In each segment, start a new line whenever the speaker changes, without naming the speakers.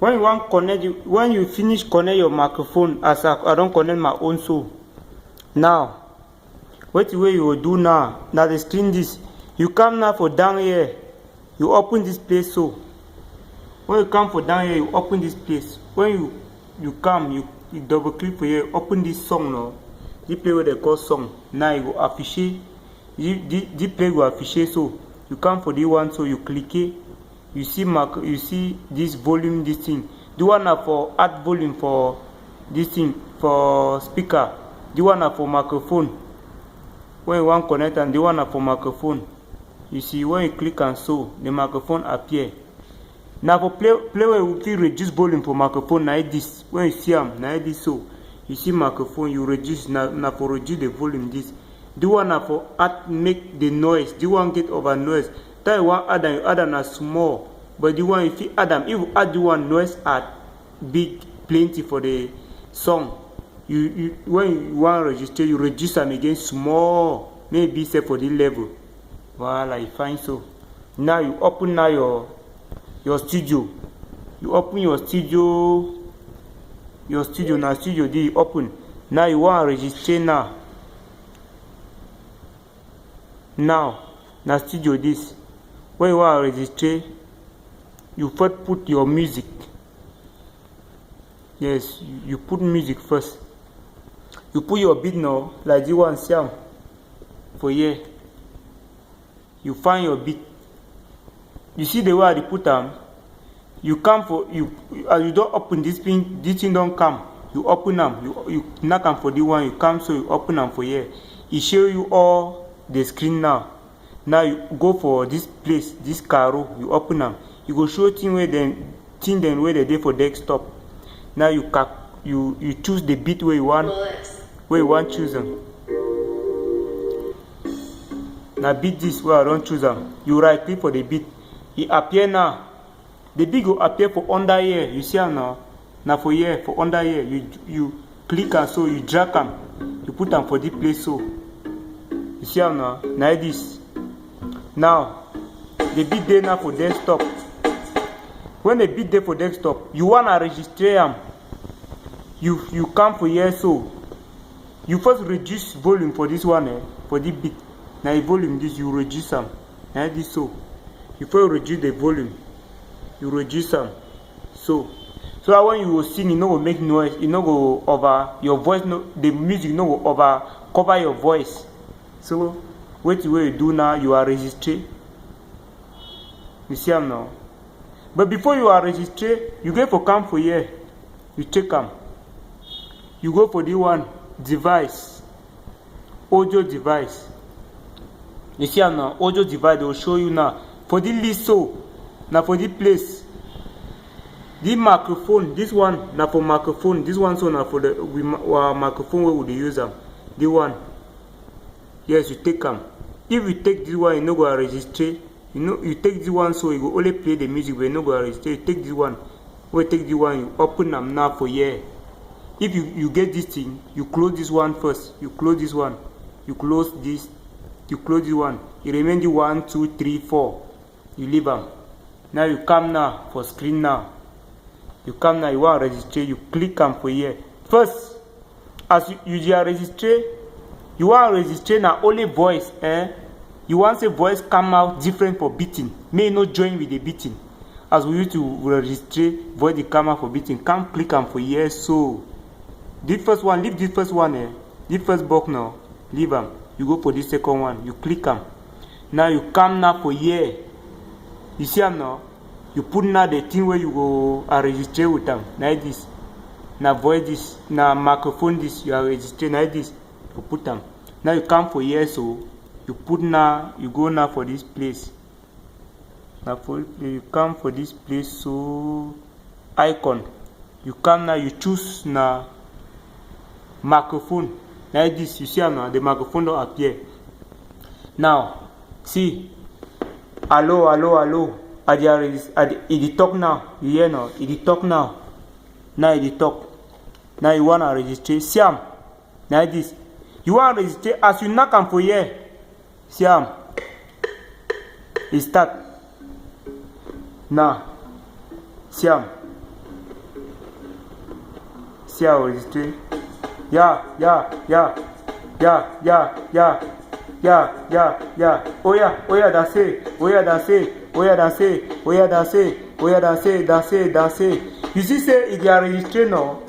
When you want connect, when you finish connect your microphone, as I don't connect my own, so now what way you will do now? Now the screen this. You come now for down here. You open this place so. When you come for down here, you open this place. When you come, you double click for here. Open this song now. This play what they call song. Now you go affiche. This play will affiche so. You come for the one so you click it. You see this volume, this thing. The one are for add volume for this thing for speaker. The one are for microphone. When you want connect and the one are for microphone. You see when you click and so the microphone appear. Now for play where you feel reduce volume for microphone like this. When you see them like this so you see microphone you reduce now for reduce the volume this. The one are for add make the noise. The one get over noise. That one add them as small. But the one if you add them, if you add the one noise add big plenty for the song. You when you want to register you reduce them again small. Maybe say for the level. Voila, you find so. Now you open now your studio. You open your studio now studio D open. Now you want to register now. Now studio this. When you want to register, you first put your music. Yes, you put music first. You put your beat now, like you want Siam for here. You find your beat. You see the way I put them. You come for you as you don't open this thing don't come. You open them. You knock them for the one. You come so you open them for here. It show you all the screen now. Now you go for this place, this caro. You open them. You go show thing where they there for desktop. Now you choose the beat where you want choose them. Now beat this where I don't choose them. You right click for the beat. It appear now. The beat will appear for under here. You see them now. Now for here, for under here, you click and so you drag them. You put them for this place so. You see them now. Now this. Now the beat there now for desktop. When the beat there for desktop, you wanna register them. You come for here so. You first reduce volume for this one for the beat. Now the volume this you reduce them. Now this so. You first reduce the volume. You reduce them. So that when you will sing, it no will make noise. It no go over your voice. No, the music no will over cover your voice. So what you do now? You are registered. You see them now. But before you are registered, you go for come for here. You check them. You go for the one device, audio device. You see them now. Audio device. They will show you now for the list so. Now for the place, the microphone, this one now for microphone, this one so now for the microphone where would you use them? The one. Yes, you take them. If you take this one, you no go register. You take this one so you go only play the music, but you no go register. You take this one. When you take this one, you open them now for here. If you get this thing, you close this one first. You close this one. You close this. You close this one. You remain the 1, 2, 3, 4. You leave them. Now you come now for screen now. You come now, you want to register, you click them for here. First, as you are registered, you want to register now only voice. You want the voice come out different for beating. May not join with the beating. As we used to register, voice the come out for beating. Come click them for here. So, this first one, leave this first one. This first box now, leave them. You go for this second one, you click them. Now you come now for here. You see them now? You put now the thing where you go register with them. Like this. Now voice this. Now microphone this. You are registered like this. You put them. Now you come for here so. You put now. You go now for this place. Now you come for this place so. Icon. You come now. You choose now. Microphone. Like this. You see now. The microphone don't appear. Now. See. Hello. It talk now. You hear now? It talk now. Now it talk. Now you wanna register. Siam. Now this. You wanna register as you knock on for here. Siam. It start. Now. Siam. see how register. Yeah. Oh yeah, that's it. That's it. You see, say if you are registered now,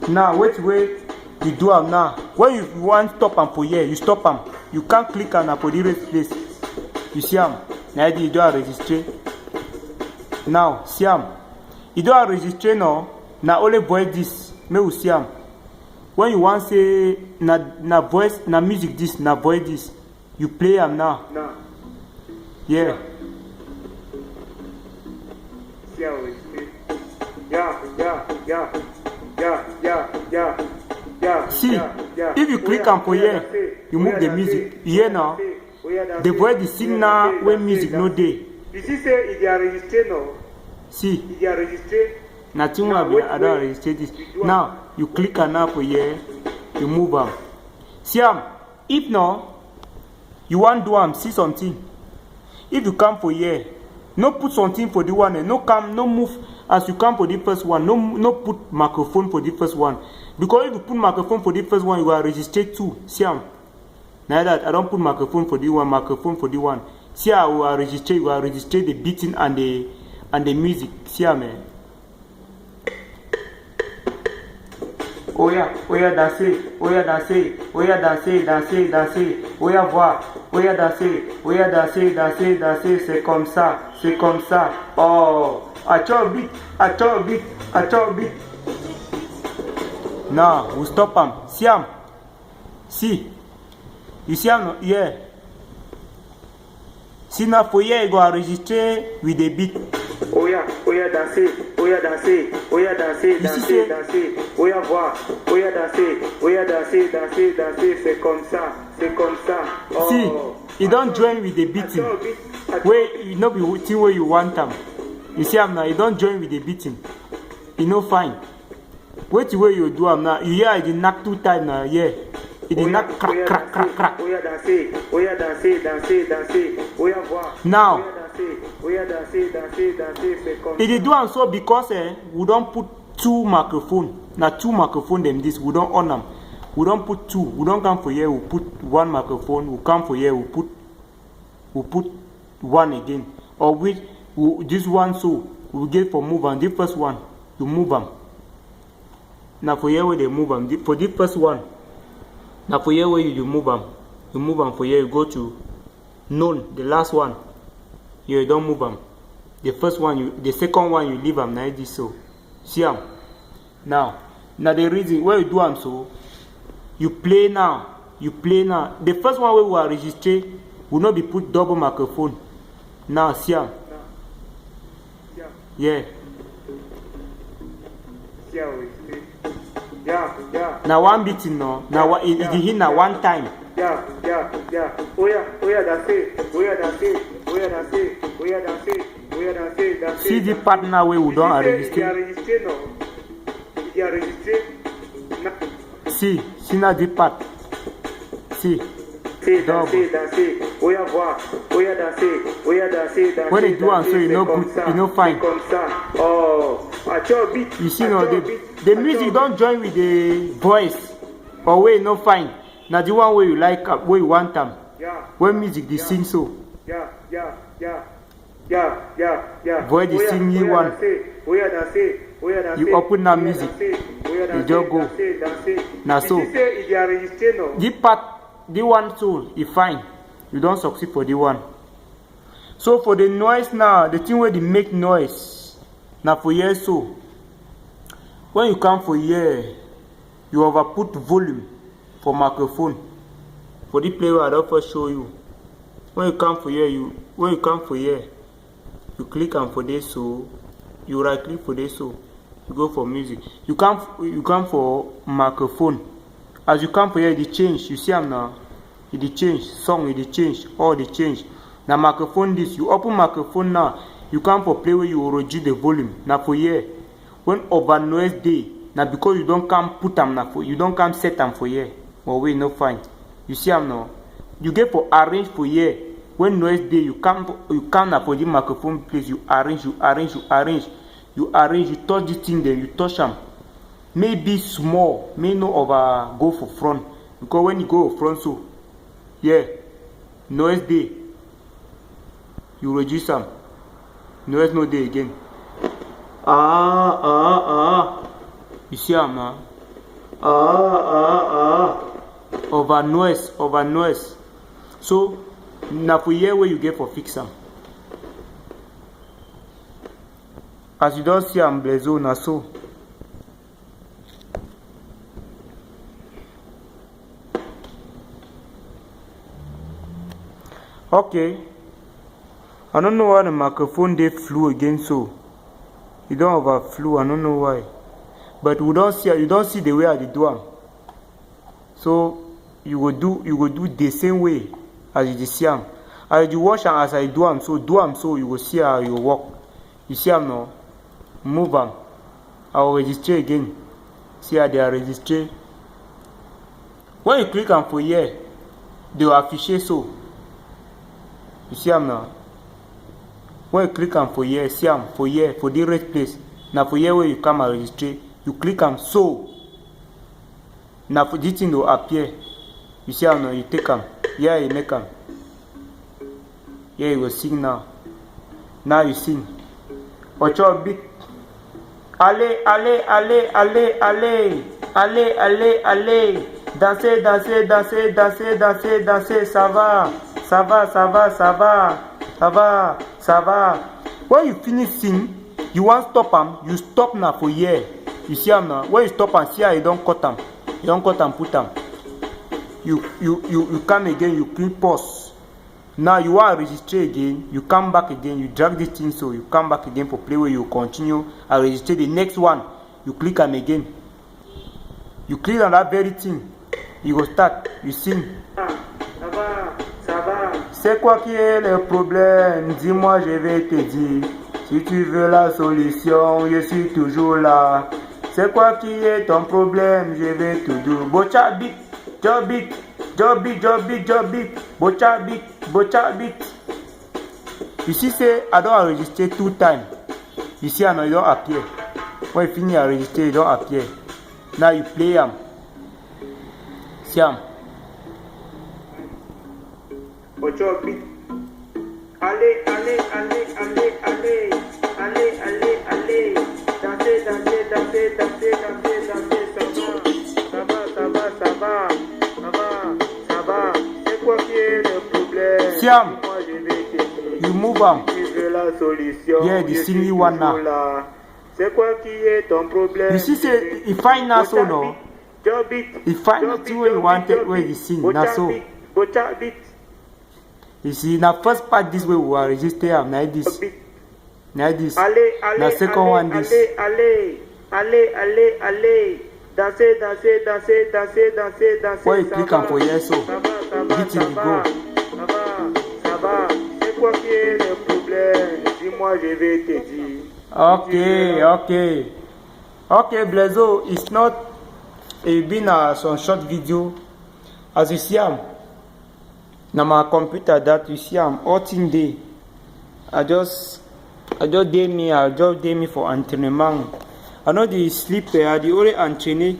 now wait, you do am now. When you want stop am for here, you stop am. You can't click on for the place. You see am. Now you do a register. Now see am. You do a register now. Now only voice this. Me will see am. When you want say na voice na music this na voice this, you play am now. Yeah. See how it is. Yeah. See, if you click on for here, you move the music. Here now, the voice the signal when music no day.
You see, say if you are registered now.
See,
if you are registered.
Nothing will be. I don't register this. Now you click on now for here, you move am. See if now you want do am, see something. If you come for here, no put something for the one, no come, no move as you come for the first one. No put microphone for the first one. Because if you put microphone for the first one, you are registered too. See now that I don't put microphone for the one, See how you are registered the beating and the music. See man. Oh yeah, danser, danser, oh yeah, voir, danser, c'est comme ça, oh, attends beat. Now, we stop him, see, you see him, yeah, see now for here, you go register with the beat.
Oh yeah, danser, oh yeah, voir, danser, c'est comme ça, oh.
See, you don't join with the beating, where you know be thing where you want them. You see now, you don't join with the beating, you know fine. Wait till where you do am now, you hear it knock 2 times now, yeah. It did not crack.
Oh yeah, danser, oh yeah, voir.
Now,
c'est comme
it is do so because we don't put 2 microphones. Now 2 microphones them this, we don't on them. We don't put 2. We don't come for here, we put 1 microphone. We come for here, we put 1 again. Or this one so we get for move on the first one, you move them. Now for here where they move them, for the first one. Now for here where you move them for here, you go to none, the last one. Here you don't move them. The first one, the second one you leave them. Now this so. See them. Now the reason why you do them so, you play now. The first one where we are registered will not be put double microphone. Now see them. Yeah.
Yeah.
Now one beating now. Now it hit now 1 time.
Yeah. Oh yeah, that's it.
See the partner where we don't register.
You are registered.
See now the part. See.
Danser. Oh yeah, voir. Oh yeah, danser.
When they do and so you know good, you know fine.
Comme ça. Oh, beat.
You see now the music don't join with the voice. Or where you know fine. Now the one where you like, where you want them.
Yeah.
When music they sing so.
Yeah.
Voice they sing you one. You open that music. You just go. Now so. The part, the one so is fine. You don't succeed for the one. So for the noise now, the thing where they make noise. Now for here so. When you come for here, you overput volume for microphone. For the player I don't first show you. When you come for here, you click on for this so, you right click for this so, you go for music. You come for microphone. As you come for here, it change. You see them now. It change. Song it change. All the change. Now microphone this. You open microphone now. You come for play where you reduce the volume. Now for here, when over noise day. Now because you don't come put them now for, you don't come set them for here. Or we no fine. You see them now. You get for arrange for here. When noise day, you come now for the microphone place. You arrange. you arrange, you touch this thing there, you touch them. Maybe small, may no over go for front. Because when you go front, so yeah, noise day. You reduce them. Noise no day again. You see them now? Over noise. So now for here where you get for fix them. As you don't see I'm blazo na so. Okay. I don't know why the microphone they flew again so. You don't overflew, I don't know why. But you don't see the way I did do them. So you will do the same way as you see them. As you watch and as I do them, so you will see how you walk. You see them now. Move them. I will register again. See how they are registered. When you click on for here, they will affiche so. You see them now. When you click on for here, see them for here, for the right place. Now for here where you come and register, you click on so. Now for this thing will appear. You see them now, you take them. Here you make them. Here you will sing now. Now you sing. Ocho beat. Allez. Dansez. Ça va. When you finish sing, you want stop them. You stop now for here. You see them now. When you stop and see how you don't cut them. You don't cut and put them. You come again. You click pause. Now you want to register again, you come back again, you drag this thing so you come back again for play where you continue and register the next one. You click on again. You click on that very thing. You go start, you sing.
Ça va.
C'est quoi qui est le problème? Dis-moi, je vais te dire. Si tu veux la solution, je suis toujours là. C'est quoi qui est ton problème? Je vais te dire. Bocha beat, job beat. Bocha beat. You see, say I don't register 2 times. You see, I know you don't appear. When you finish register, you don't appear. Now you play them. See them.
Ocho beat. Allez. Ça va. C'est quoi qui est le problème?
Siam.
Moi je vais te dire.
You move them.
Tu veux la solution?
Yeah, the singing one now.
C'est quoi qui est ton problème?
You see, say if find now so no. If find out where you want it, where you sing now so.
Bocha beat.
You see, now first part this way we are register am now this. Now this. Now second one this.
Allez. Dansez.
When you click on for yes so. This is go.
Ça va. C'est quoi qui est le problème? Dis-moi, je vais te dire.
Okay, Blazo, it's not been some short video. As you see, now my computer that you see, all thing day. I just did me for entraînement. I know the sleeper, I the only entraîné.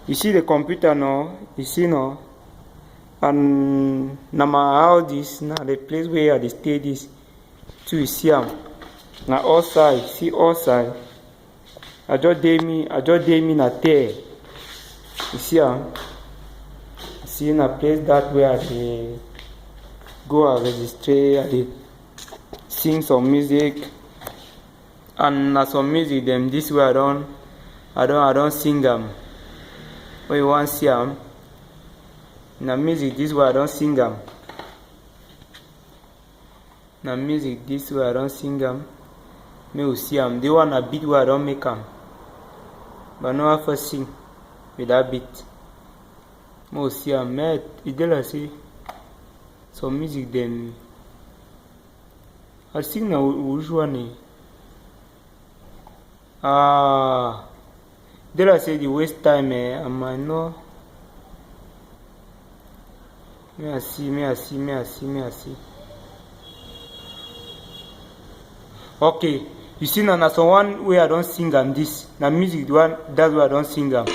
You see the computer now, you see now. And now my house this, now the place where I stay this, to you see now all side, see all side. I just did me na there. You see na place that where I go and register, I sing some music. And na some music them this way I don't sing them. When you want see them, na music this way I don't sing them. Na music this way I don't sing them. Me will see them. They want a beat where I don't make them. But no I first sing with that beat. Me will see them. Me it dey say some music them. I sing na which one? Did I say the waste time? I might know. Me I see. Okay, You see now, na someone way I don't sing am this. Na music the one that's why I don't sing am.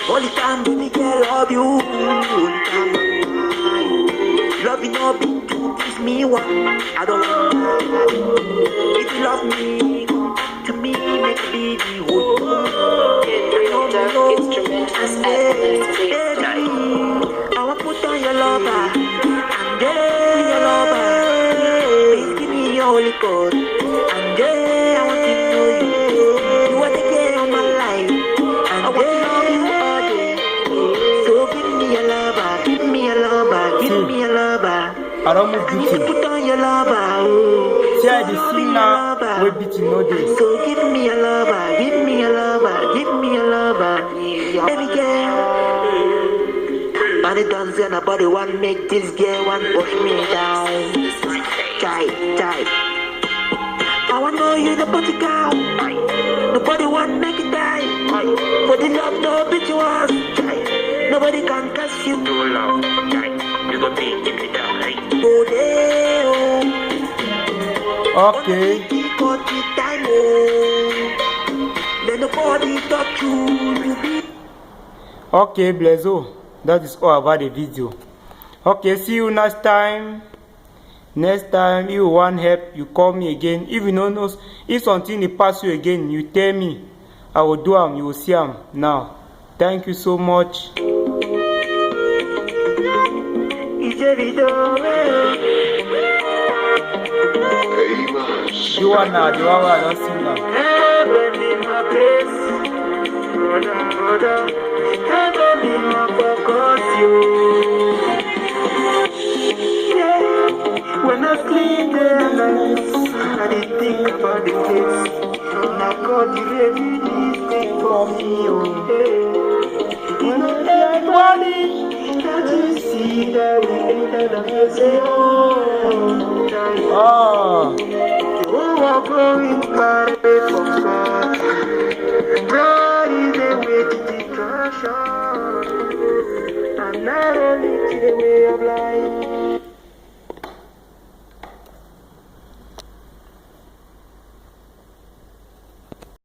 Only time, baby girl, love you. Only time, love you, no be to please me one. I don't want if you love me, to me, make a baby wood. I want put on your lover, and then your lover. Please give me your holy code, and then I want to know you. You are the girl of my life, and I want to love you all day. So give me a lover, give me a lover, give me a lover.
I don't move
I need to
beating.
put on your lover, oh.
See, I dey sing now. We beating no day.
So give me a lover, give me a lover, give me a lover. Baby girl. Body dance and nobody want make this girl want push me down. Tight, tight. I want know you the body girl. Nobody want make it die. But the love no bitch was. Nobody can catch you. No love, you gon' take it down like. Oh, there, oh.
Okay. Okay, Blezo. That is all about the video. Okay, see you next time. Next time you want help, you call me again. If you don't know, if something dey pass you again, you tell me. I will do am. You will see am now. Thank you so much. You are now the one I don't sing now.
Heaven in my place, brother. Heaven in my focus, you. Yeah. When I sleep in the night, I did think about the place. Now God, you really this thing for me, oh. You know everybody that you see that we enter the say, oh. Oh, I'm going far away from God. God is the way to destruction, and not only to the way of life.